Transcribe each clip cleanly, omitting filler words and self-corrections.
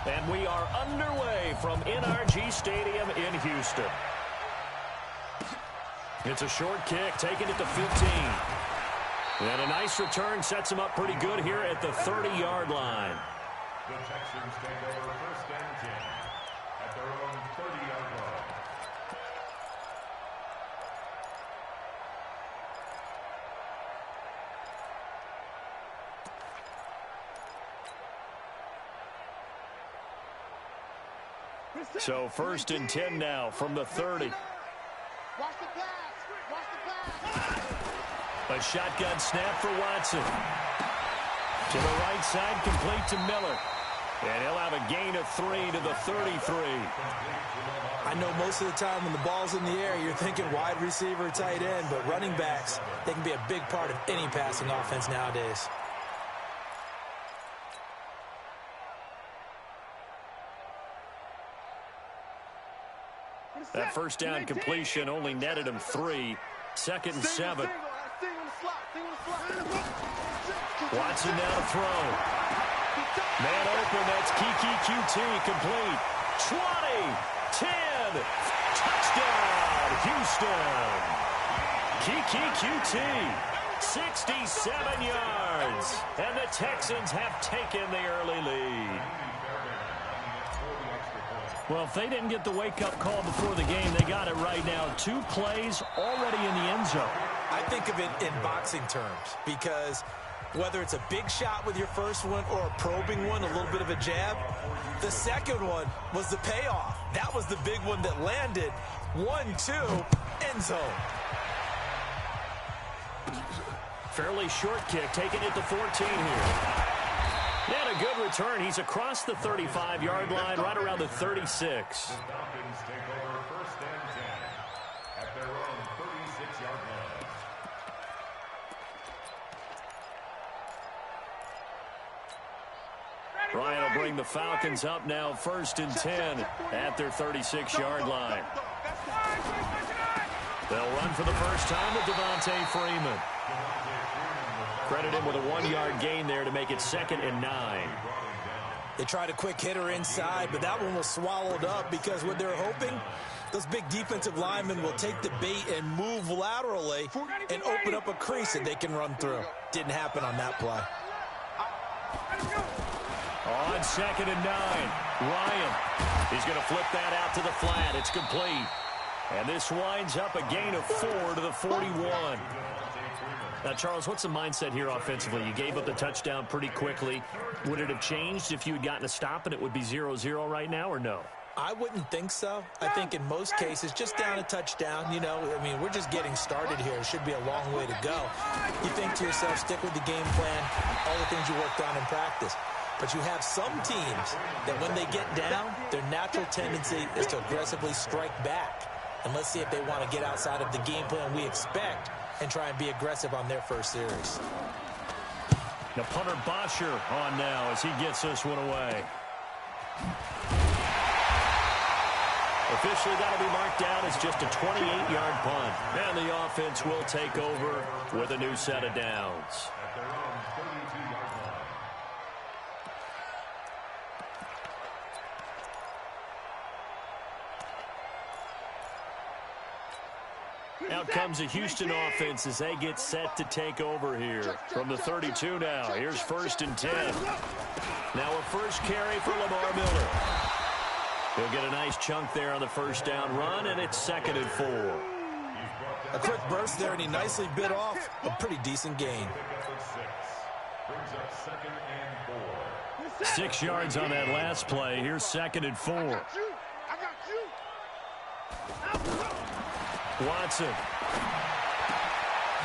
And we are underway from NRG Stadium in Houston. It's a short kick, taking it to 15. And a nice return sets him up pretty good here at the 30-yard line. The Texans take over 1st and 10 at their own 30-yard line. So 1st and 10 now from the 30. A shotgun snap for Watson. To the right side, complete to Miller. And he'll have a gain of 3 to the 33. I know most of the time when the ball's in the air, you're thinking wide receiver, tight end, but running backs, they can be a big part of any passing offense nowadays. That first down completion only netted him 3. 2nd and 7. Watson now to throw. Man open, that's Kiki QT, complete. 20, 10, touchdown, Houston. Kiki QT, 67 yards. And the Texans have taken the early lead. Well, if they didn't get the wake-up call before the game, they got it right now. 2 plays already in the end zone. I think of it in boxing terms because whether it's a big shot with your first one or a probing one, a little bit of a jab, the second one was the payoff. That was the big one that landed. 1-2, end zone. Fairly short kick, taking it to 14 here. And a good return. He's across the 35-yard line, right around the 36. The Falcons take over 1st and 10 at their own 36-yard line. Ryan will bring the Falcons up now, 1st and 10 at their 36-yard line. They'll run for the first time with Devontae Freeman. Credit him with a 1-yard gain there to make it 2nd and 9. They tried a quick hitter inside, but that one was swallowed up because what they're hoping, those big defensive linemen will take the bait and move laterally and open up a crease that they can run through. Didn't happen on that play. On 2nd and 9, Ryan. He's going to flip that out to the flat. It's complete. And this winds up a gain of 4 to the 41. Now, Charles, what's the mindset here offensively? You gave up the touchdown pretty quickly. Would it have changed if you had gotten a stop and it would be 0-0 right now, or no? I wouldn't think so. I think in most cases, just down a touchdown, you know, I mean, we're just getting started here. It should be a long way to go. You think to yourself, stick with the game plan, all the things you worked on in practice. But you have some teams that when they get down, their natural tendency is to aggressively strike back. And let's see if they want to get outside of the game plan we expect and try and be aggressive on their first series. Now punter Bosher on now as he gets this one away. Officially that'll be marked down as just a 28-yard punt. And the offense will take over with a new set of downs. At their own 32-yard line. Out comes the Houston offense as they get set to take over here. From the 32 now, here's 1st and 10. Now a first carry for Lamar Miller. He'll get a nice chunk there on the first down run, and it's 2nd and 4. A quick burst there, and he nicely bit off a pretty decent gain. Brings up 2nd and 4. 6 yards on that last play. Here's 2nd and 4. Watson.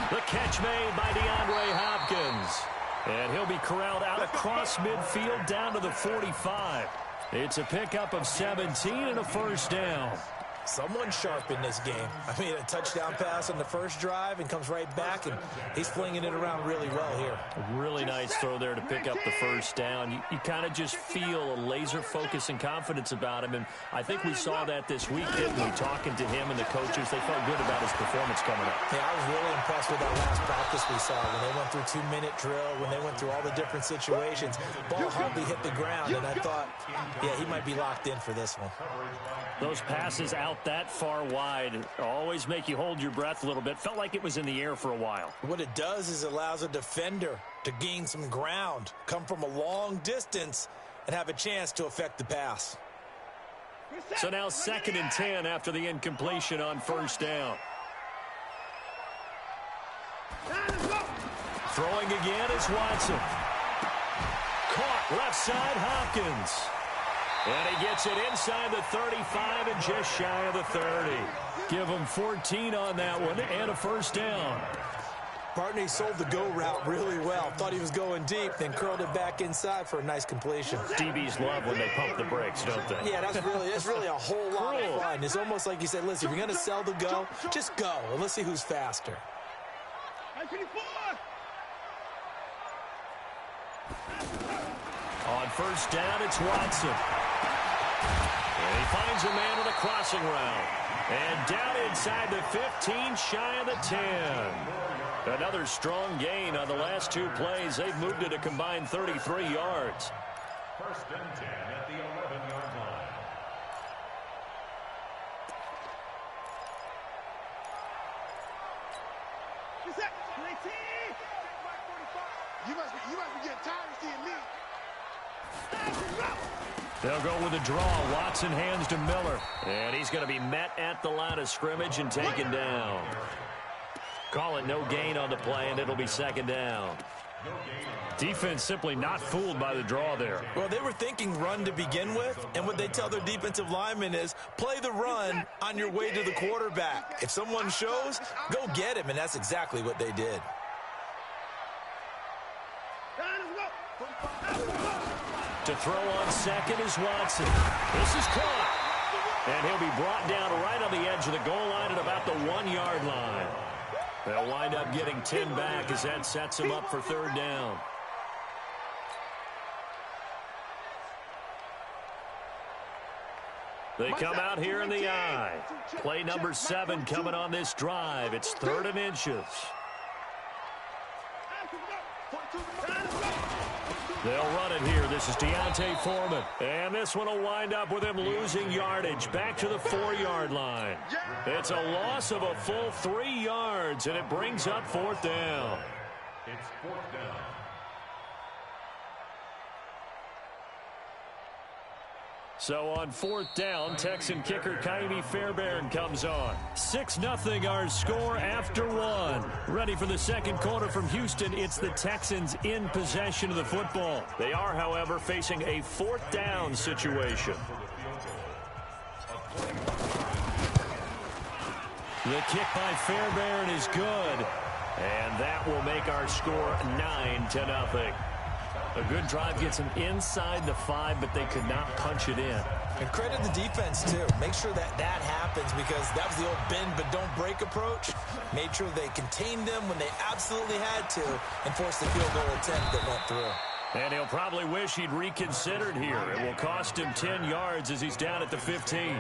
The catch made by DeAndre Hopkins. And he'll be corralled out across midfield down to the 45. It's a pickup of 17 and a first down. Someone's sharp in this game. I mean, a touchdown pass on the first drive and comes right back, and he's flinging it around really well here. A really nice throw there to pick up the first down. You kind of just feel a laser focus and confidence about him, and I think we saw that this week, didn't we? Talking to him and the coaches, they felt good about his performance coming up. Yeah, I was really impressed with that last practice we saw when they went through 2-minute drill, when they went through all the different situations. Ball hardly hit the ground, and I thought, yeah, he might be locked in for this one. Those passes out that far wide always make you hold your breath a little bit. Felt like it was in the air for a while. What it does is it allows a defender to gain some ground, come from a long distance, and have a chance to affect the pass. So now 2nd and 10 after the incompletion on first down. Throwing again is Watson. Caught left side, Hopkins. And he gets it inside the 35 and just shy of the 30. Give him 14 on that one and a first down. Partney sold the go route really well. Thought he was going deep, then curled it back inside for a nice completion. DBs love when they pump the brakes, don't they? Yeah, that's really a whole lot of fun. It's almost like you said, listen, if you're going to sell the go, just go, and let's see who's faster. On first down, it's Watson. And he finds a man on a crossing route. And down inside the 15, shy of the 10. Another strong gain on the last two plays. They've moved it a combined 33 yards. 1st and 10 at the 11-yard line. You must be getting tired of seeing me. They'll go with a draw. Watson hands to Miller. And he's going to be met at the line of scrimmage and taken down. Call it no gain on the play, and it'll be 2nd down. Defense simply not fooled by the draw there. Well, they were thinking run to begin with, and what they tell their defensive linemen is play the run on your way to the quarterback. If someone shows, go get him, and that's exactly what they did. To throw on second is Watson. This is caught. And he'll be brought down right on the edge of the goal line at about the 1-yard line. They'll wind up getting 10 back as that sets him up for 3rd down. They come out here in the I. Play number 7 coming on this drive. It's 3rd and inches. They'll run it here. This is Deontay Foreman. And this one will wind up with him losing yardage back to the 4-yard line. It's a loss of a full 3 yards, and it brings up 4th down. It's 4th down. So on 4th down, Texan kicker Kaimi Fairbairn comes on. 6-0 our score after 1. Ready for the second quarter from Houston. It's the Texans in possession of the football. They are, however, facing a 4th down situation. The kick by Fairbairn is good. And that will make our score 9-0. A good drive gets them inside the 5, but they could not punch it in. And credit the defense, too. Make sure that happens, because that was the old bend but don't break approach. Made sure they contained them when they absolutely had to and forced the field goal attempt that went through. And he'll probably wish he'd reconsidered here. It will cost him 10 yards as he's down at the 15.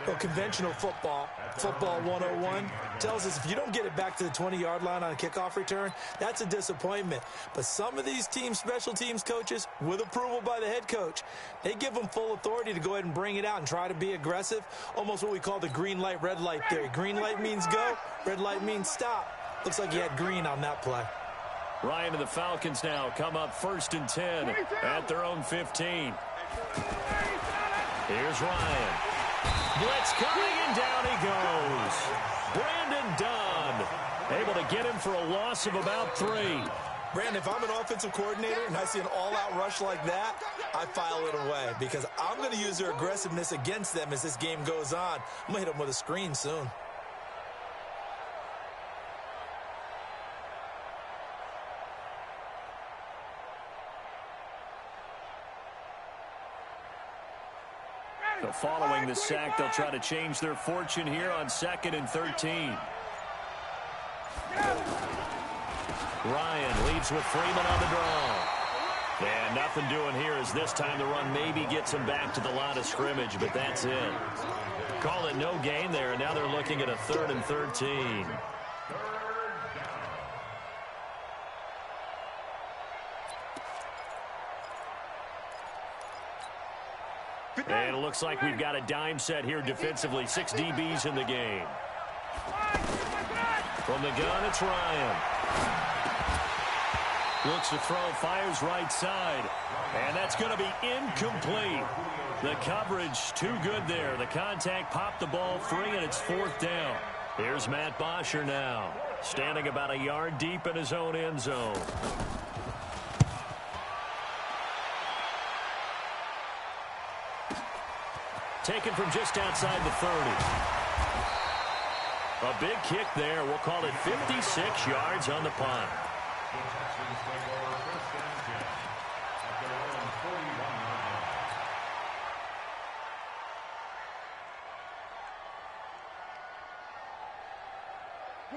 Well, conventional football 101, tells us if you don't get it back to the 20-yard line on a kickoff return, that's a disappointment. But some of these team special teams coaches, with approval by the head coach, they give them full authority to go ahead and bring it out and try to be aggressive, almost what we call the green light, red light theory. Green light means go, red light means stop. Looks like he had green on that play. Ryan and the Falcons now come up 1st and 10 at their own 15. Here's Ryan. Blitz coming, and down he goes. Brandon Dunn able to get him for a loss of about 3. Brandon, if I'm an offensive coordinator and I see an all-out rush like that, I file it away, because I'm going to use their aggressiveness against them as this game goes on. I'm going to hit them with a screen soon. So following the sack, they'll try to change their fortune here on 2nd and 13. Ryan leads with Freeman on the draw. And nothing doing here as this time the run maybe gets him back to the line of scrimmage, but that's it. Call it no gain there, and now they're looking at a 3rd and 13. And it looks like we've got a dime set here defensively. 6 DBs in the game. From the gun, it's Ryan. Looks to throw, fires right side. And that's going to be incomplete. The coverage too good there. The contact popped the ball free, and it's 4th down. Here's Matt Bosher now, standing about a yard deep in his own end zone. Taken from just outside the 30. A big kick there. We'll call it 56 yards on the punt. The Texans take over 1st and 10 at their own 41-yard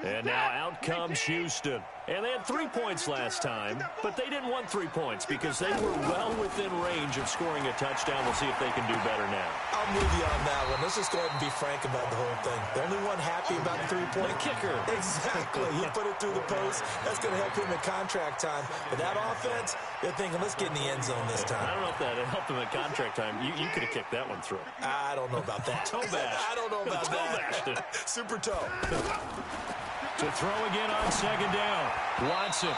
line. And now out comes Houston. And they had 3 points last time, but they didn't want 3 points because they were well within range of scoring a touchdown. We'll see if they can do better now. I'm with you on that one. Let's just go ahead and be frank about the whole thing. The only one happy about the 3-point kicker. Exactly. He put it through the post. That's going to help him at contract time. But that offense, they're thinking, let's get in the end zone this time. I don't know if that helped him at contract time. You could have kicked that one through. I don't know about that. Toe bash. I don't know about that. Super toe. To throw again on 2nd down. Watson,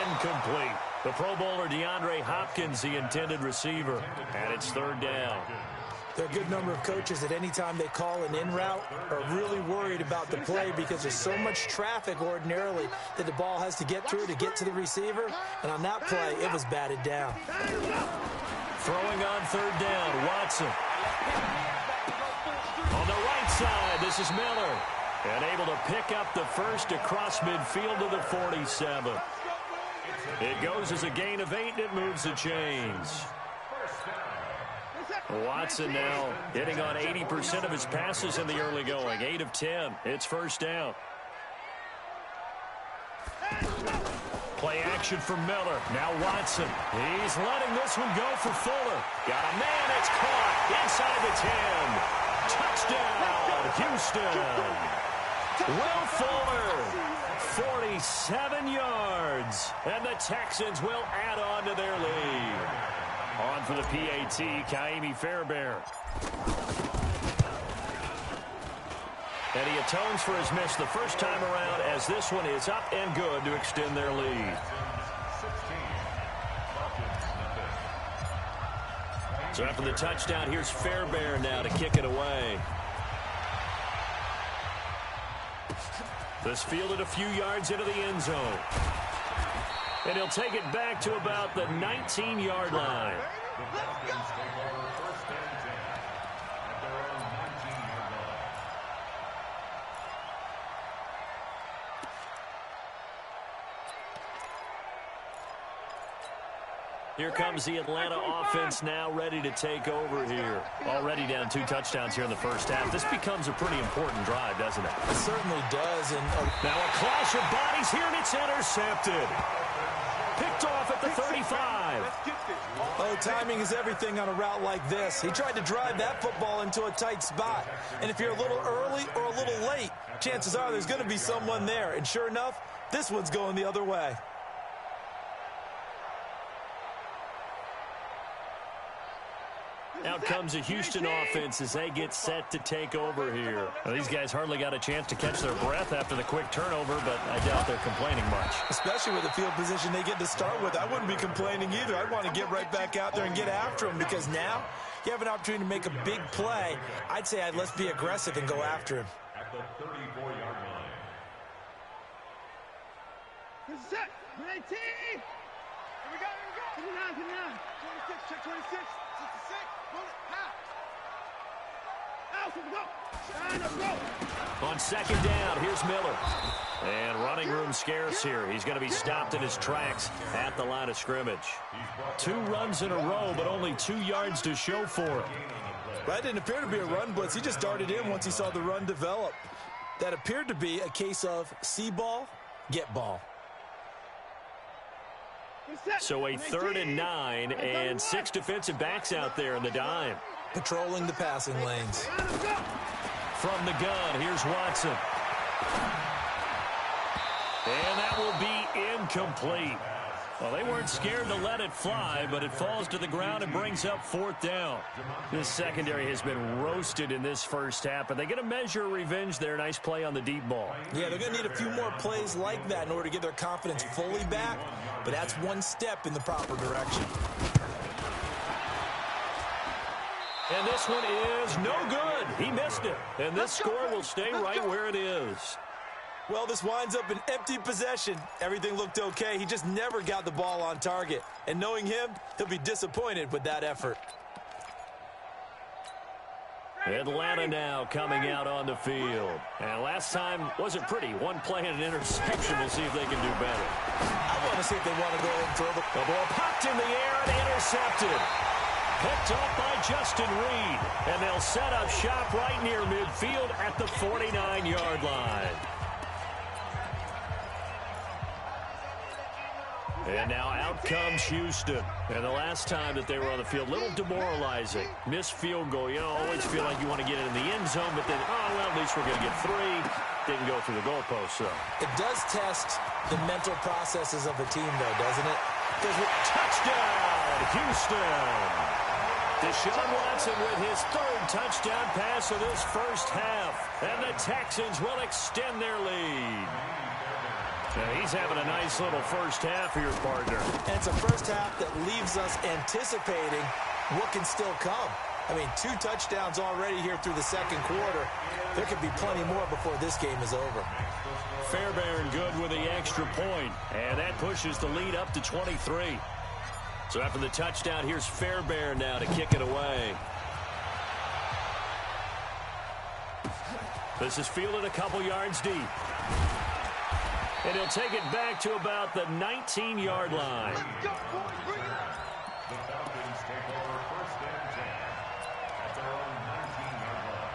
incomplete. The Pro Bowler DeAndre Hopkins, the intended receiver. And it's 3rd down. There are a good number of coaches that any time they call an in route are really worried about the play because there's so much traffic ordinarily that the ball has to get through to get to the receiver. And on that play, it was batted down. Throwing on 3rd down, Watson. On the right side, this is Miller. And able to pick up the first across midfield to the 47. It goes as a gain of 8, and it moves the chains. Watson now hitting on 80% of his passes in the early going. 8 of 10. It's 1st down. Play action for Miller. Now Watson. He's letting this one go for Fuller. Got a man. It's caught inside the 10. Touchdown, Houston. Will Fuller, 47 yards, and the Texans will add on to their lead. On for the PAT, Kaimi Fairbairn. And he atones for his miss the first time around as this one is up and good to extend their lead. So after the touchdown, here's Fairbairn now to kick it away. This fielded a few yards into the end zone. And he'll take it back to about the 19-yard line. The Falcons take over 1st and 10 at their own 19-yard line. Here comes the Atlanta offense now ready to take over here. Already down 2 touchdowns here in the first half. This becomes a pretty important drive, doesn't it? It certainly does. And now a clash of bodies here, and it's intercepted. Picked off at the 35. Oh, timing is everything on a route like this. He tried to drive that football into a tight spot. And if you're a little early or a little late, chances are there's going to be someone there. And sure enough, this one's going the other way. Out comes a Houston offense as they get set to take over here. Well, these guys hardly got a chance to catch their breath after the quick turnover, but I doubt they're complaining much. Especially with the field position they get to start with. I wouldn't be complaining either. I'd want to get right back out there and get after them because now you have an opportunity to make a big play. I'd say let's be aggressive and go after him. At the 34-yard line. This is set. 19. Here we go. 29. 26. Check 26. 66. Bullet. Pass. Out. Let's go. On 2nd down, here's Miller. And running room scarce here. He's going to be stopped in his tracks at the line of scrimmage. 2 runs in a row, but only 2 yards to show for it. That didn't appear to be a run blitz. He just darted in once he saw the run develop. That appeared to be a case of see ball, get ball. So a 3rd and 9 and 6 defensive backs out there in the dime. Patrolling the passing lanes. From the gun, here's Watson. And that will be incomplete. Well, they weren't scared to let it fly, but it falls to the ground and brings up 4th down. This secondary has been roasted in this first half, but they get a measure of revenge there. Nice play on the deep ball. Yeah, they're going to need a few more plays like that in order to get their confidence fully back, but that's one step in the proper direction. And this one is no good. He missed it. And this score will stay right where it is. Well, this winds up an empty possession. Everything looked okay. He just never got the ball on target. And knowing him, he'll be disappointed with that effort. Atlanta now coming out on the field. And last time wasn't pretty. One play and an interception. We'll see if they can do better. I want to see if they want to go ahead and throw the ball popped in the air and intercepted. Picked off by Justin Reed. And they'll set up shop right near midfield at the 49-yard line. And now out comes Houston. And the last time that they were on the field, a little demoralizing. Missed field goal. You know, always feel like you want to get it in the end zone, but then, oh, well, at least we're going to get 3. Didn't go through the goalpost, so. It does test the mental processes of a team, though, doesn't it? Touchdown, Houston. Deshaun Watson with his 3rd touchdown pass of this first half. And the Texans will extend their lead. Now he's having a nice little first half here, partner. And it's a first half that leaves us anticipating what can still come. I mean, 2 touchdowns already here through the second quarter. There could be plenty more before this game is over. Fairbairn good with the extra point, and that pushes the lead up to 23. So after the touchdown, here's Fairbairn now to kick it away. This is fielded a couple yards deep. And he'll take it back to about the 19-yard line. The Falcons take over 1st and 10 at their own 19-yard line.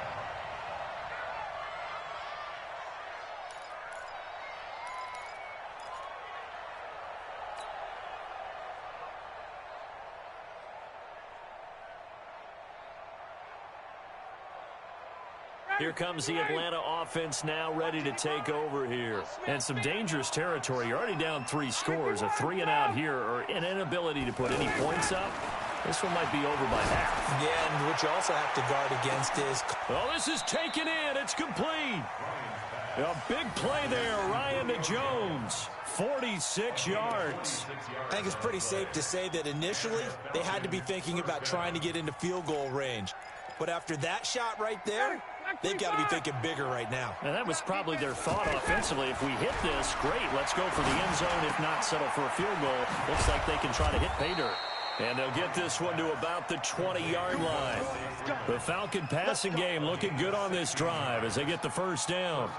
Here comes the Atlanta offense now ready to take over here. And some dangerous territory. You're already down 3 scores. A 3 and out here or an inability to put any points up. This one might be over by half. Yeah, and what you also have to guard against is... Oh, this is taken in. It's complete. A big play there. Ryan to Jones. 46 yards. I think it's pretty safe to say that initially they had to be thinking about trying to get into field goal range. But after that shot right there, they've got to be thinking bigger right now. And that was probably their thought offensively. If we hit this, great. Let's go for the end zone. If not, settle for a field goal. Looks like they can try to hit pay dirt. And they'll get this one to about the 20-yard line. The Falcon passing game looking good on this drive as they get the first down.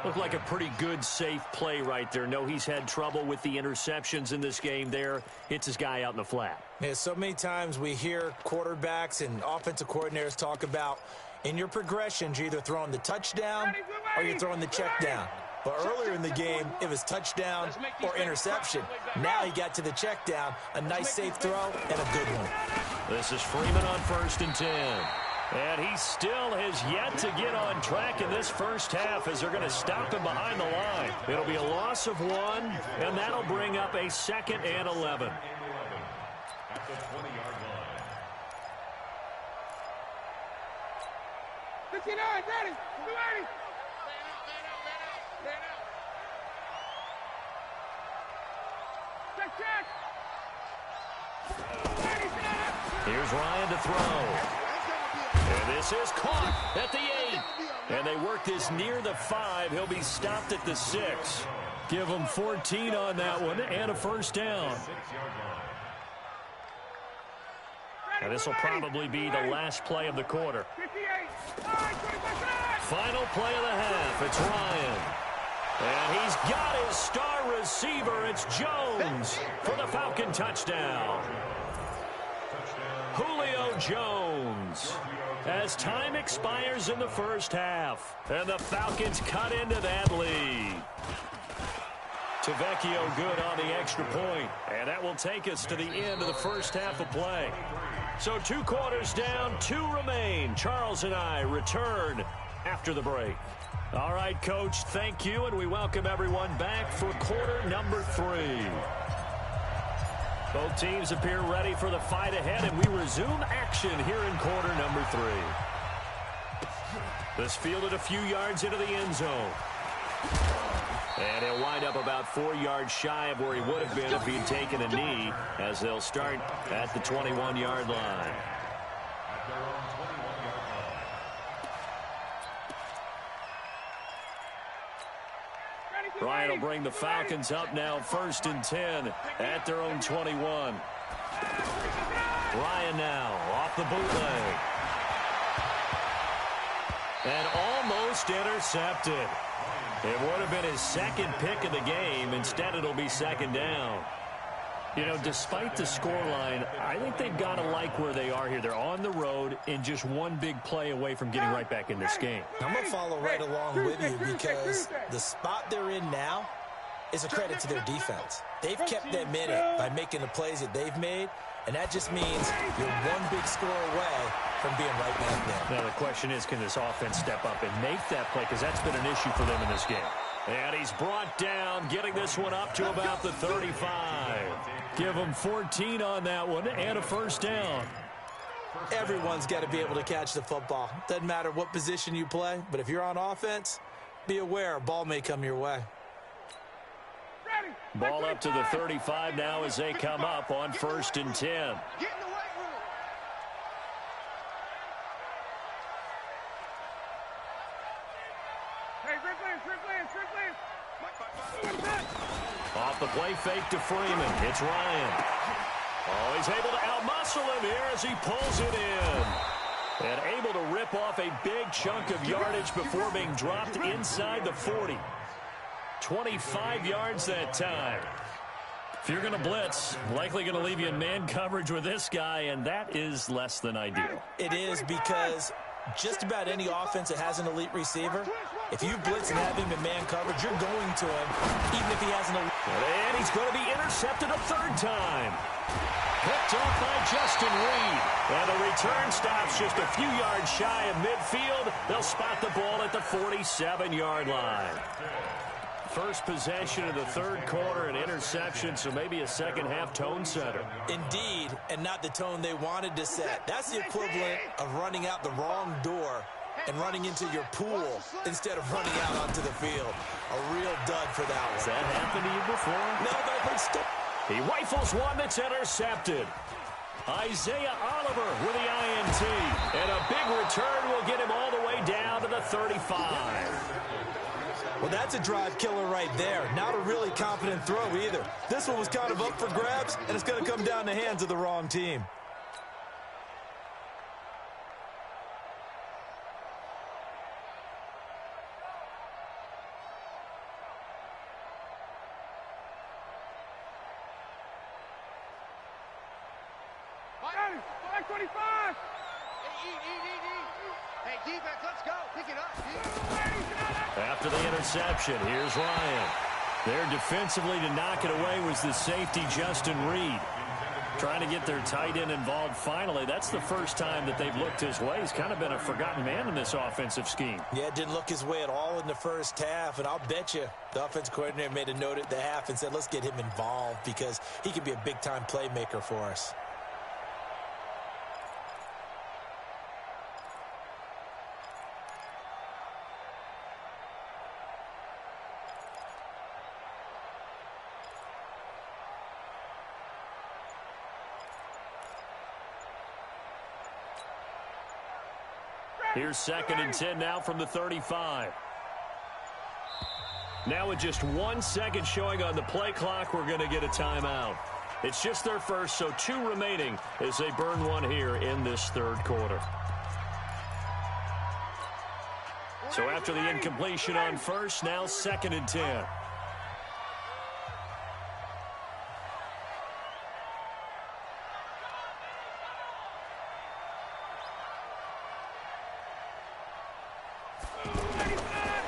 Looked like a pretty good, safe play right there. No, he's had trouble with the interceptions in this game there. Hits his guy out in the flat. Yeah, so many times we hear quarterbacks and offensive coordinators talk about in your progressions, you're either throwing the touchdown or you're throwing the check down. But earlier in the game, it was touchdown or interception. Now he got to the check down, a nice safe throw, and a good one. This is Freeman on 1st and 10. And he still has yet to get on track in this first half as they're going to stop him behind the line. It'll be a loss of 1, and that'll bring up a 2nd and 11. At the 20-yard line. 59, ready, ready. Here's Ryan to throw. And this is caught at the 8. And they work this near the 5. He'll be stopped at the 6. Give him 14 on that one and a first down. And this will probably be the last play of the quarter. Final play of the half. It's Ryan. And he's got his star receiver. It's Jones for the Falcon touchdown. Julio Jones. as time expires in the first half. And the Falcons cut into that lead. Tavecchio good on the extra point. And that will take us to the end of the first half of play. So 2 quarters down, 2 remain. Charles and I return after the break. All right, Coach, thank you, and we welcome everyone back for quarter number 3. Both teams appear ready for the fight ahead, and we resume action here in quarter number 3. This fielded a few yards into the end zone. And he'll wind up about 4 yards shy of where he would have been if he'd taken a knee, as they'll start at the 21-yard line. Ryan will bring the Falcons up now, 1st and 10 at their own 21. Ryan now off the bootleg. And almost intercepted. It would have been his 2nd pick of the game. Instead, it'll be 2nd down. You know, despite the scoreline, I think they've got to like where they are here. They're on the road and just one big play away from getting right back in this game. I'm going to follow right along with you because the spot they're in now is a credit to their defense. They've kept them in it by making the plays that they've made, and that just means you're one big score away from being right back there. Now, the question is, can this offense step up and make that play? Because that's been an issue for them in this game. And he's brought down, getting this one up to about the 35. Give him 14 on that one and a 1st down. Everyone's got to be able to catch the football. Doesn't matter what position you play, but if you're on offense, be aware a ball may come your way. Ball up to the 35 now as they come up on 1st and 10. Off the play fake to Freeman. It's Ryan. Oh, he's able to outmuscle him here as he pulls it in. And able to rip off a big chunk of yardage before being dropped inside the 40. 25 yards that time. If you're going to blitz, likely going to leave you in man coverage with this guy, and that is less than ideal. It is, because just about any offense that has an elite receiver, if you blitz and have him in man coverage, you're going to him, even if he has an elite. And he's going to be intercepted a 3rd time. Picked off by Justin Reed. And the return stops just a few yards shy of midfield. They'll spot the ball at the 47-yard line. First possession of the 3rd quarter, an interception, so maybe a second-half tone setter. Indeed, and not the tone they wanted to set. That's the equivalent of running out the wrong door and running into your pool instead of running out onto the field. A real dud for that one. Has that happened to you before? No, but still. He rifles one that's intercepted. Isaiah Oliver with the INT. And a big return will get him all the way down to the 35. Well, that's a drive killer right there. Not a really confident throw either. This one was kind of up for grabs, and it's going to come down the hands of the wrong team. Back 25. Hey, defense, let's go. Pick it up. After the interception, here's Ryan. There defensively to knock it away was the safety, Justin Reed. Trying to get their tight end involved finally. That's the first time that they've looked his way. He's kind of been a forgotten man in this offensive scheme. Yeah, it didn't look his way at all in the first half, and I'll bet you the offensive coordinator made a note at the half and said, let's get him involved because he can be a big-time playmaker for us. Here's 2nd and 10 now from the 35. Now with just 1 second showing on the play clock, we're going to get a timeout. It's just their first, so 2 remaining as they burn one here in this 3rd quarter. So after the incompletion on first, now 2nd and 10.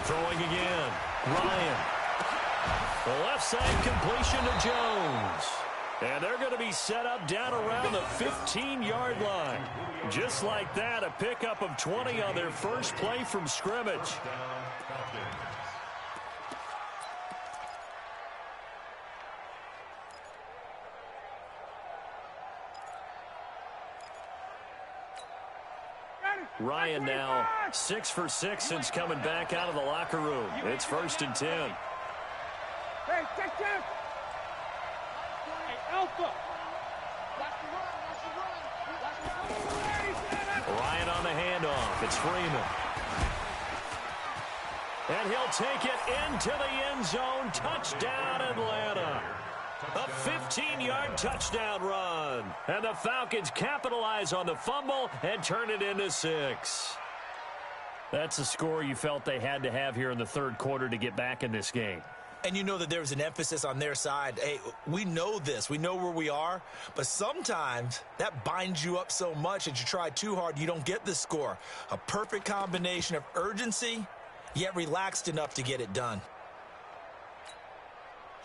Throwing again. Ryan. The left side completion to Jones. And they're going to be set up down around the 15-yard line. Just like that, a pickup of 20 on their first play from scrimmage. Ryan now 6 for 6 since coming back out of the locker room. It's 1st and 10. Hey, check. Hey, Alpha. Ryan on the handoff. It's Freeman. And he'll take it into the end zone. Touchdown, Atlanta. A 15-yard touchdown run. And the Falcons capitalize on the fumble and turn it into 6. That's a score you felt they had to have here in the third quarter to get back in this game. And you know that there was an emphasis on their side. Hey, we know this. We know where we are. But sometimes that binds you up so much that you try too hard, you don't get the score. A perfect combination of urgency, yet relaxed enough to get it done.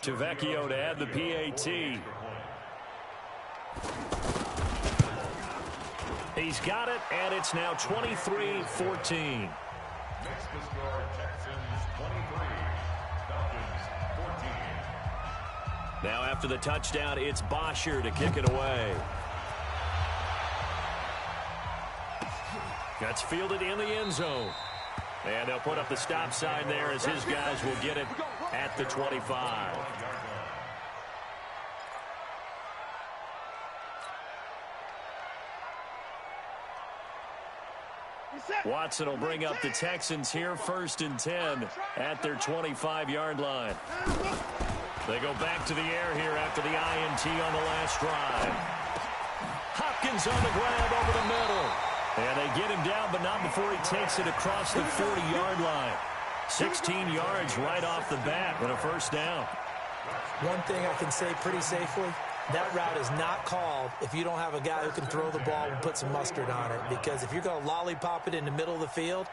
Tavecchio to add the PAT. He's got it, and it's now 23-14. Next to score, Texans 23, Falcons 14. Now after the touchdown, it's Bosher to kick it away. That's fielded in the end zone. And they'll put up the stop sign there as his guys will get it at the 25. Watson will bring up the Texans here 1st and 10 at their 25-yard line. They go back to the air here after the INT on the last drive. Hopkins on the grab over the middle. And they get him down, but not before he takes it across the 40-yard line. 16 yards right off the bat and a 1st down. One thing I can say pretty safely, that route is not called if you don't have a guy who can throw the ball and put some mustard on it. Because if you're going to lollipop it in the middle of the field,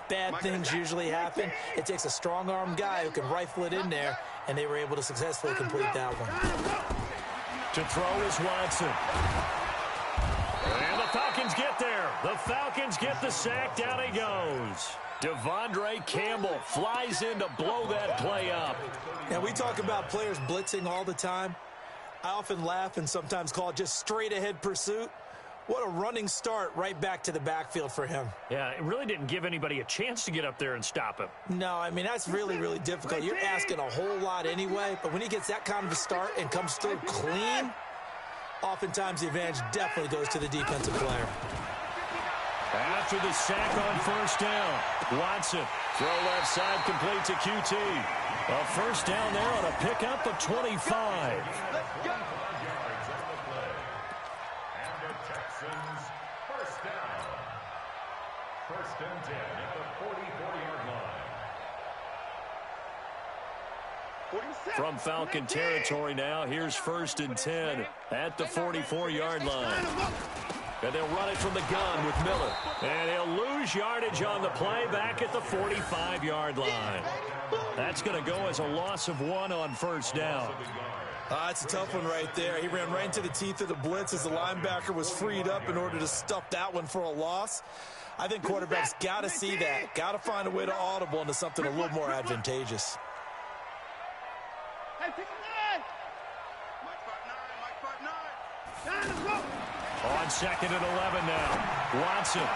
bad things usually happen. It takes a strong-armed guy who can rifle it in there, and they were able to successfully complete that one. To throw is Watson. And the Falcons get there. The Falcons get the sack. Down he goes. Devondre Campbell flies in to blow that play up. Now, we talk about players blitzing all the time. I often laugh and sometimes call it just straight-ahead pursuit. What a running start right back to the backfield for him. Yeah, it really didn't give anybody a chance to get up there and stop him. No, I mean, that's really, really difficult. You're asking a whole lot anyway, but when he gets that kind of a start and comes through clean, oftentimes the advantage definitely goes to the defensive player. After the sack on 1st down, Watson, throw left side, complete to QT. A 1st down there on a pickup of 25. And the Texans 1st down. 1st and 10 at the 44-yard line. From Falcon territory now, here's 1st and 10 at the 44-yard line. And they'll run it from the gun with Miller. And he'll lose yardage on the play back at the 45-yard line. That's going to go as a loss of 1 on 1st down. That's a tough one right there. He ran right into the teeth of the blitz as the linebacker was freed up in order to stuff that one for a loss. I think quarterbacks got to see that. Got to find a way to audible into something a little more advantageous. Hey, pick 9. Mike 5-9. 9, let's go. On 2nd and 11 now. Watson.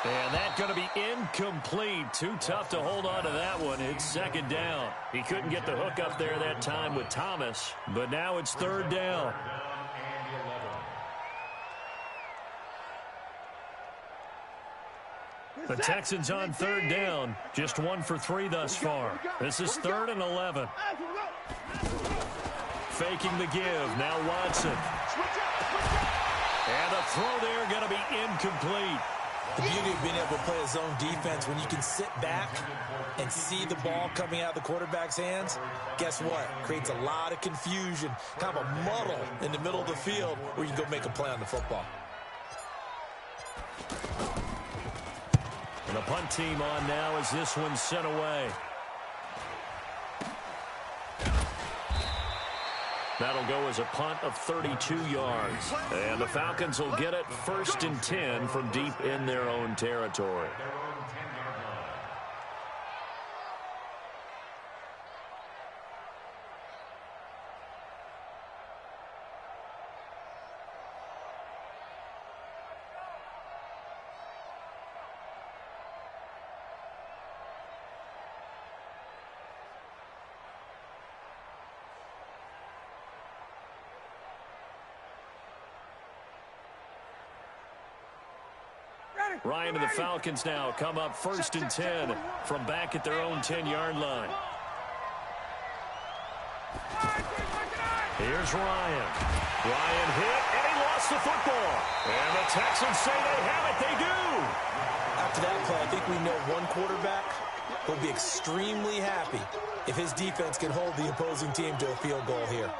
And that's going to be incomplete. Too tough to hold on to that one. It's 2nd down. He couldn't get the hook up there that time with Thomas. But now it's 3rd down. The Texans on 3rd down. Just 1 for 3 thus far. This is 3rd and 11. Faking the give. Now Watson. And the throw there going to be incomplete. The beauty of being able to play a zone defense when you can sit back and see the ball coming out of the quarterback's hands, guess what? Creates a lot of confusion, kind of a muddle in the middle of the field where you can go make a play on the football. And the punt team on now as this one's sent away. That'll go as a punt of 32 yards. And the Falcons will get it 1st and 10 from deep in their own territory. Ryan and the Falcons now come up 1st and 10 from back at their own 10-yard line. Here's Ryan. Ryan hit, and he lost the football. And the Texans say they have it. They do. After that play, I think we know one quarterback will be extremely happy if his defense can hold the opposing team to a field goal here.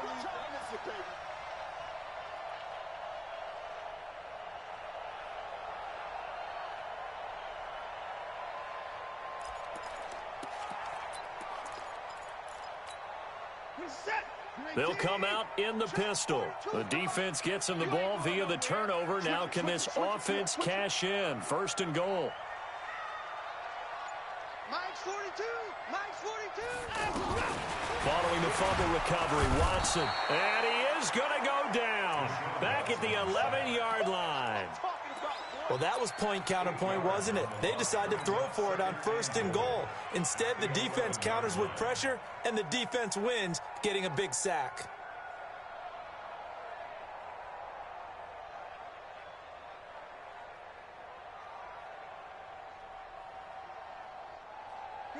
They'll come out in the pistol. The defense gets him the ball via the turnover. Now can this offense cash in? 1st and goal. Mike's 42. Mike's 42. Following the fumble recovery, Watson. And he is going to go down. Back at the 11-yard line. Well, that was point counterpoint, wasn't it? They decided to throw for it on 1st and goal. Instead, the defense counters with pressure, and the defense wins, getting a big sack.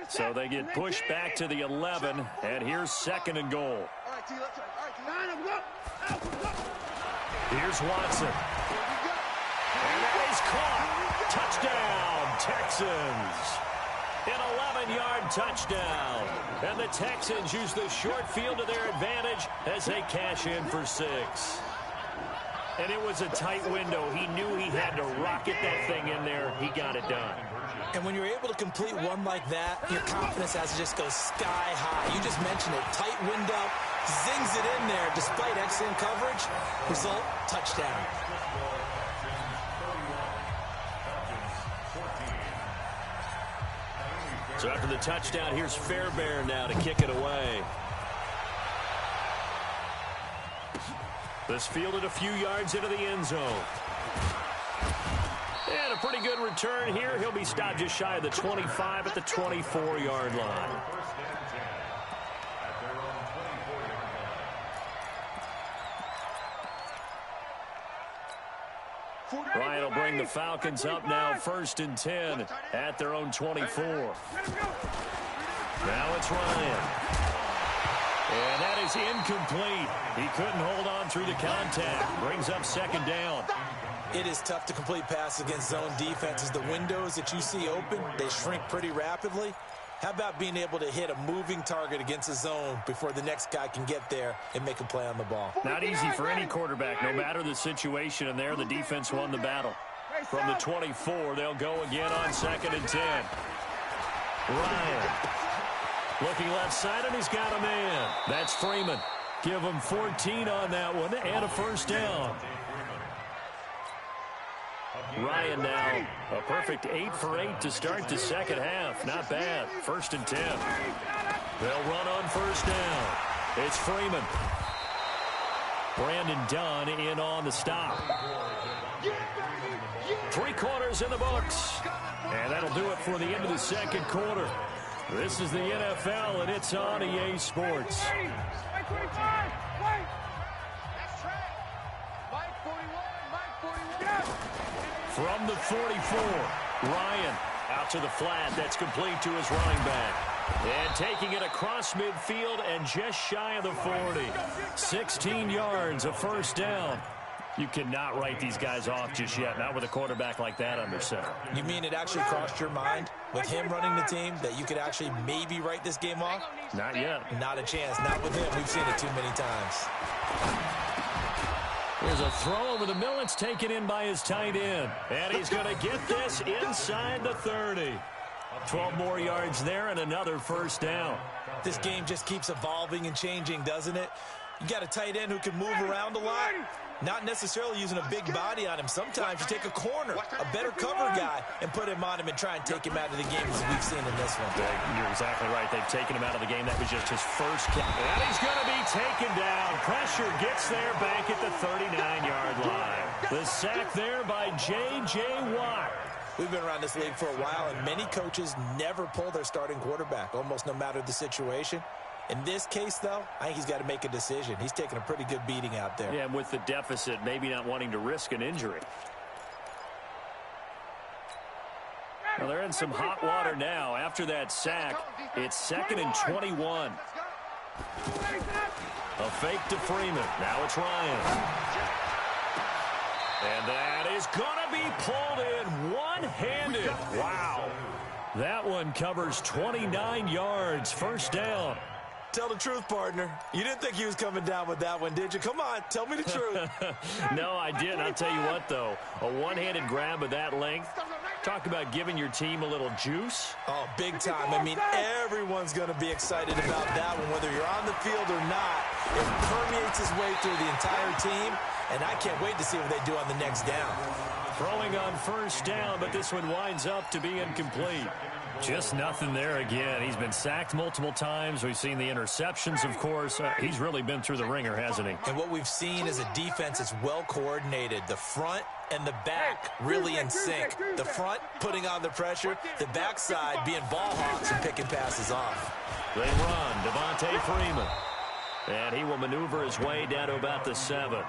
So they get pushed back to the 11, and here's 2nd and goal. All right, T, let's line up, go. Here's Watson. And that is caught. Touchdown, Texans. An 11-yard touchdown. And the Texans use the short field to their advantage as they cash in for 6. And it was a tight window. He knew he had to rocket that thing in there. He got it done. And when you're able to complete one like that, your confidence has to just go sky high. You just mentioned it. Tight window, zings it in there despite excellent coverage. Result, touchdown. So after the touchdown, here's Fairbairn now to kick it away. This fielded a few yards into the end zone. And a pretty good return here. He'll be stopped just shy of the 25 at the 24-yard line. Ryan will bring the Falcons up now 1st and 10 at their own 24. Now it's Ryan. And that is incomplete. He couldn't hold on through the contact. Brings up 2nd down. It is tough to complete passes against zone defenses. The windows that you see open, they shrink pretty rapidly. How about being able to hit a moving target against a zone before the next guy can get there and make a play on the ball? Not easy for any quarterback, no matter the situation. And there, the defense won the battle. From the 24, they'll go again on 2nd and 10. Ryan looking left side, and he's got a man. That's Freeman. Give him 14 on that one and a 1st down. Ryan now a perfect 8 for 8 to start the 2nd half. Not bad. 1st and 10. They'll run on 1st down. It's Freeman. Brandon Dunn in on the stop. 3 quarters in the books. And that'll do it for the end of the 2nd quarter. This is the NFL, and it's on EA Sports. From the 44, Ryan out to the flat. That's complete to his running back. And taking it across midfield and just shy of the 40. 16 yards, a 1st down. You cannot write these guys off just yet, not with a quarterback like that under center. You mean it actually crossed your mind with him running the team that you could actually maybe write this game off? Not yet. Not a chance. Not with him. We've seen it too many times. There's a throw over the middle. It's taken in by his tight end. And he's going to get this inside the 30. 12 more yards there and another 1st down. This game just keeps evolving and changing, doesn't it? You got a tight end who can move around a lot, not necessarily using a big body on him. Sometimes you take a corner, a better cover guy, and put him on him and try and take him out of the game, as we've seen in this one. You're exactly right. They've taken him out of the game. That was just his first kick. And he's going to be taken down. Pressure gets there back at the 39-yard line. The sack there by J.J. Watt. We've been around this league for a while, and many coaches never pull their starting quarterback, almost no matter the situation. In this case, though, I think he's got to make a decision. He's taking a pretty good beating out there. Yeah, and with the deficit, maybe not wanting to risk an injury. Well, they're in some hot water now. After that sack, it's 2nd and 21. A fake to Freeman. Now it's Ryan. And that is going to be pulled in one-handed. Wow. That one covers 29 yards. First down. Tell the truth, partner. You didn't think he was coming down with that one, did you? Come on, tell me the truth. No, I didn't. I'll tell you what, though. A one-handed grab of that length. Talk about giving your team a little juice. Oh, big time. I mean, everyone's going to be excited about that one, whether you're on the field or not. It permeates its way through the entire team, and I can't wait to see what they do on the next down. Throwing on first down, but this one winds up to be incomplete. Just nothing there again. He's been sacked multiple times. We've seen the interceptions, of course. He's really been through the ringer, hasn't he? And what we've seen is a defense that's well coordinated. The front and the back really in sync. The front putting on the pressure, the backside being ball hawks and picking passes off. They run. Devontae Freeman. And he will maneuver his way down to about the 7.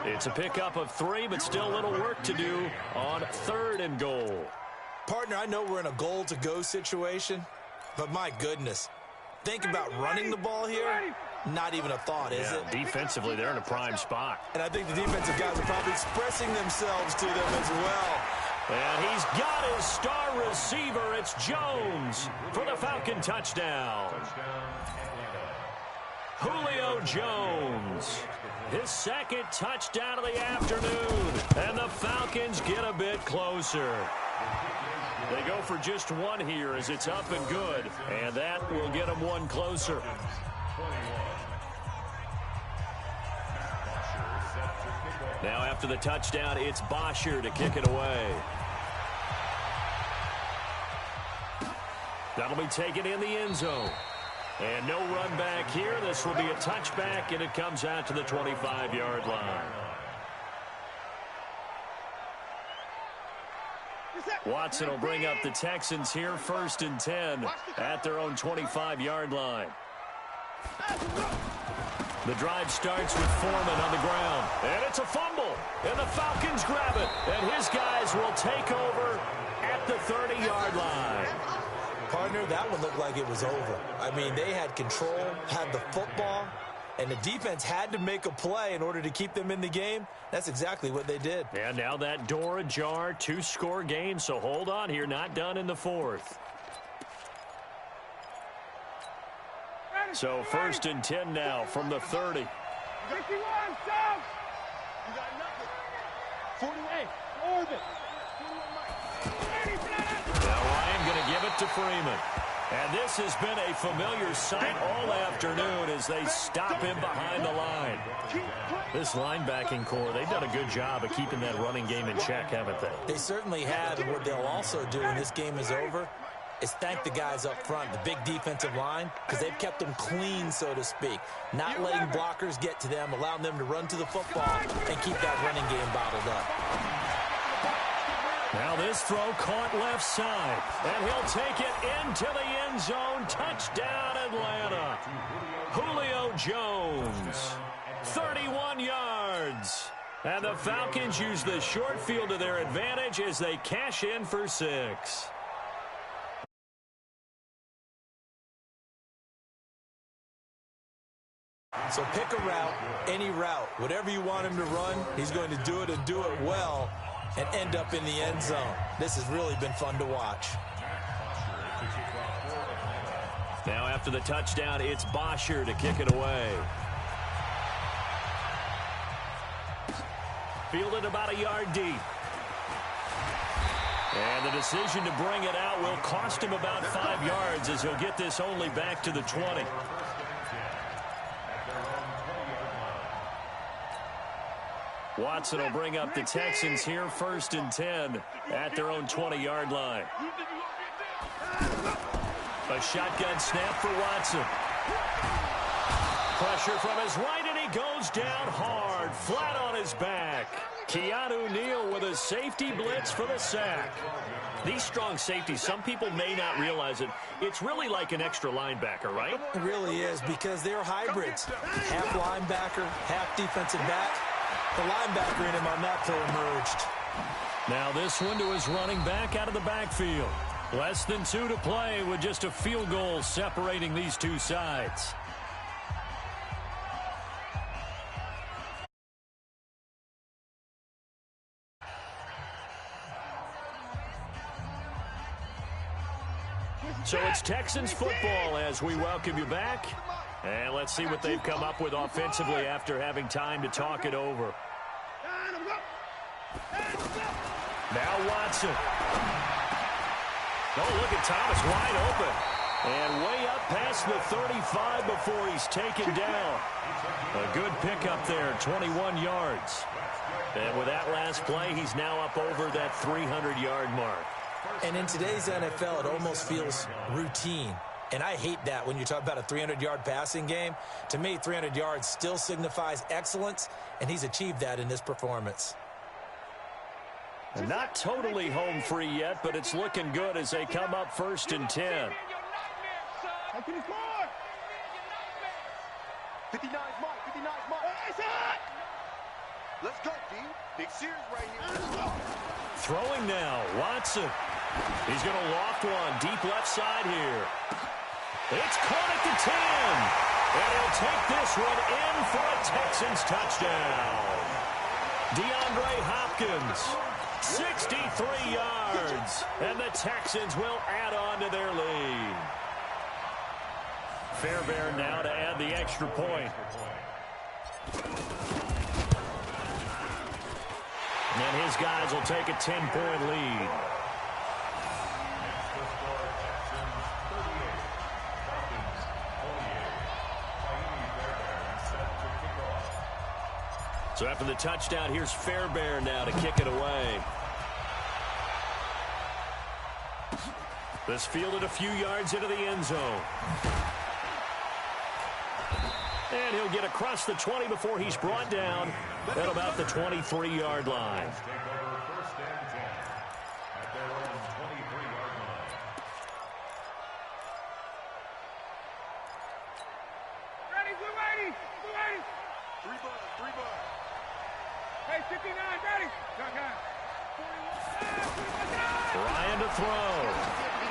It's a pickup of 3, but still a little work to do on 3rd and goal. Partner, I know we're in a goal-to-go situation, but my goodness, think about running the ball here. Not even a thought, is it? Defensively, they're in a prime spot. And I think the defensive guys are probably expressing themselves to them as well. And he's got his star receiver. It's Jones for the Falcon touchdown. Julio Jones, his 2nd touchdown of the afternoon. And the Falcons get a bit closer. They go for just 1 here as it's up and good. And that will get them 1 closer. Now after the touchdown, it's Bosher to kick it away. That'll be taken in the end zone. And no run back here. This will be a touchback, and it comes out to the 25-yard line. Watson will bring up the Texans here, 1st and 10 at their own 25-yard line. The drive starts with Foreman on the ground. And it's a fumble. And the Falcons grab it. And his guys will take over at the 30-yard line. Partner, that one looked like it was over. I mean, they had control, had the football, and the defense had to make a play in order to keep them in the game. That's exactly what they did. And now that door ajar, 2-score game, so hold on here, not done in the 4th. So 1st and 10 now from the 30. 51, South. You got nothing. 48, Orbit. Now Ryan going to give it to Freeman. And this has been a familiar sight all afternoon as they stop him behind the line. This linebacking core, they've done a good job of keeping that running game in check, haven't they? They certainly have, and what they'll also do when this game is over is thank the guys up front, the big defensive line, because they've kept them clean, so to speak. Not letting blockers get to them, allowing them to run to the football and keep that running game bottled up. Now this throw caught left side, and he'll take it into the end zone. Touchdown, Atlanta. Julio Jones, 31 yards. And the Falcons use the short field to their advantage as they cash in for 6. So pick a route, any route. Whatever you want him to run, he's going to do it and do it well and end up in the end zone. This has really been fun to watch. Now after the touchdown, it's Bosher to kick it away. Fielded about a yard deep. And the decision to bring it out will cost him about 5 yards as he'll get this only back to the 20. Watson will bring up the Texans here, 1st and 10 at their own 20-yard line. A shotgun snap for Watson. Pressure from his right, and he goes down hard, flat on his back. Keanu Neal with a safety blitz for the sack. These strong safeties, some people may not realize it. It's really like an extra linebacker, right? It really is, because they're hybrids. Half linebacker, half defensive back. The linebacker in him on that play emerged. Now this one to his running back out of the backfield. Less than 2 to play with just a field goal separating these two sides. So it's Texans football as we welcome you back. And let's see what they've come up with offensively after having time to talk it over. Now Watson. Oh, look at Thomas wide open. And way up past the 35 before he's taken down. A good pickup there, 21 yards. And with that last play, he's now up over that 300-yard mark. And in today's NFL, it almost feels routine. And I hate that when you talk about a 300-yard passing game. To me, 300 yards still signifies excellence, and he's achieved that in this performance. Not totally home free yet, but it's looking good as they come up 1st and 10. 59's mark. Let's go, D. Big series right here. Throwing now, Watson. He's going to loft one deep left side here. It's caught at the 10. And he'll take this one in for a Texans touchdown. DeAndre Hopkins, 63 yards. And the Texans will add on to their lead. Fairbairn now to add the extra point. And his guys will take a 10-point lead. So after the touchdown, here's Fairbairn now to kick it away. This fielded a few yards into the end zone. And he'll get across the 20 before he's brought down at about the 23-yard line. Ready, blue 80. Three bud. Hey, 59, ready. Ryan to throw.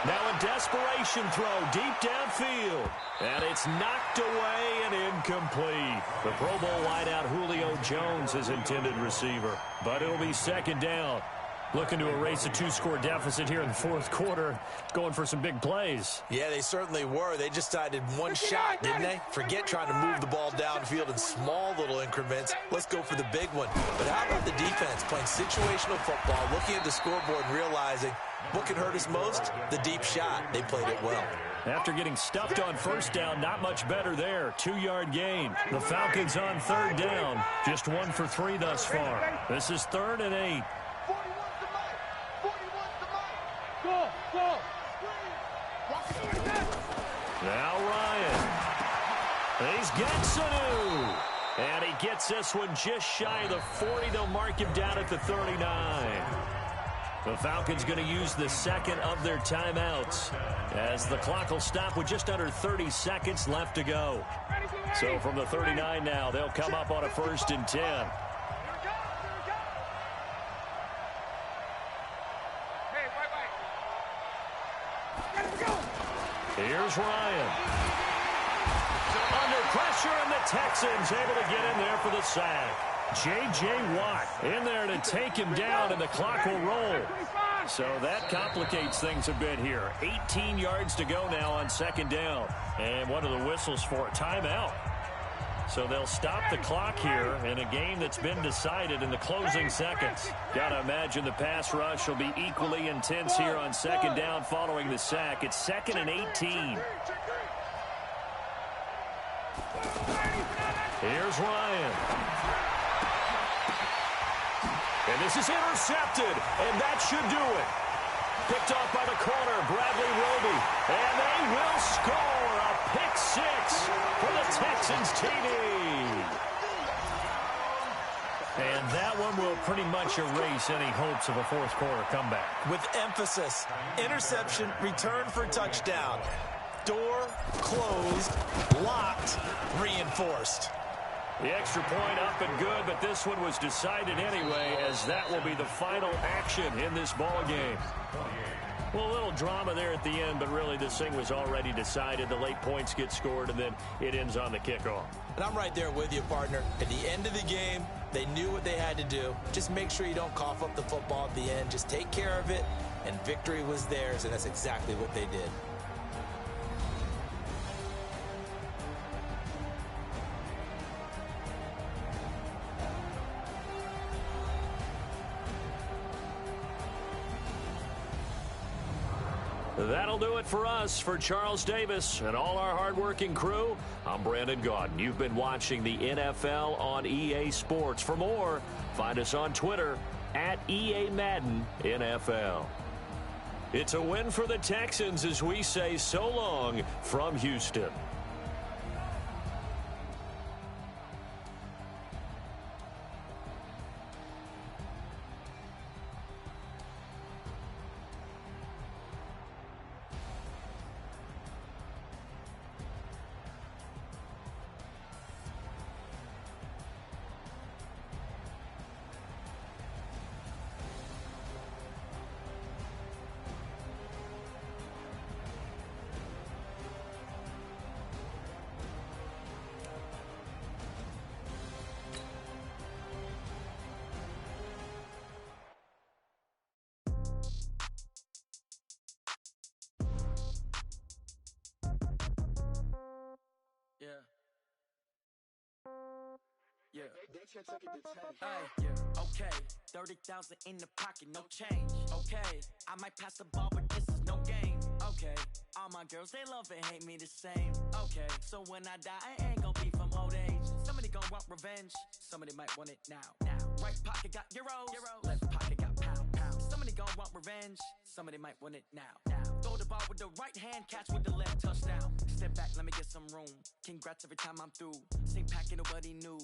Now a desperation throw deep downfield. And it's knocked away and incomplete. The Pro Bowl wideout Julio Jones is intended receiver. But it'll be 2nd down. Looking to erase a 2-score deficit here in the 4th quarter. Going for some big plays. Yeah, they certainly were. They just decided one shot, didn't they? Forget trying to move the ball downfield in small little increments. Let's go for the big one. But how about the defense playing situational football, looking at the scoreboard and realizing what can hurt us most? The deep shot. They played it well. After getting stuffed on 1st down, not much better there. 2-yard gain. The Falcons on 3rd down. Just 1 for 3 thus far. This is 3rd and 8. Now Ryan. He's got Sanu. And he gets this one just shy of the 40. They'll mark him down at the 39. The Falcons going to use the 2nd of their timeouts as the clock will stop with just under 30 seconds left to go. So from the 39 now, they'll come up on a 1st and 10. Here's Ryan. Under pressure, and the Texans able to get in there for the sack. J.J. Watt in there to take him down, and the clock will roll. So that complicates things a bit here. 18 yards to go now on 2nd down. And one of the whistles for a timeout. So they'll stop the clock here in a game that's been decided in the closing seconds. Got to imagine the pass rush will be equally intense here on 2nd down following the sack. It's 2nd and 18. Here's Ryan. And this is intercepted, and that should do it. Picked off by the corner, Bradley Roby. And they will score a pick six for the Texans TD. And that one will pretty much erase any hopes of a fourth quarter comeback. With emphasis, interception, return for touchdown. Door closed, locked, reinforced. The extra point up and good, but this one was decided anyway, as that will be the final action in this ball game. Well, a little drama there at the end, but really this thing was already decided. The late points get scored, and then it ends on the kickoff. And I'm right there with you, partner. At the end of the game, they knew what they had to do. Just make sure you don't cough up the football at the end. Just take care of it, and victory was theirs, and that's exactly what they did. That'll do it for us. For Charles Davis and all our hardworking crew, I'm Brandon Gaudin. You've been watching the NFL on EA Sports. For more, find us on Twitter at EA Madden NFL. It's a win for the Texans as we say so long from Houston. Yeah. Hey, yeah. Okay. 30,000 in the pocket, no change. Okay. I might pass the ball, but this is no game. Okay. All my girls, they love and hate me the same. Okay. So when I die, I ain't gonna be from old age. Somebody gonna want revenge. Somebody might want it now. Right pocket got euros. Left pocket got pound. Somebody gonna want revenge. Somebody might want it now. Throw the ball with the right hand, catch with the left, touchdown. Step back, let me get some room. Congrats every time I'm through. Same packet, nobody knew.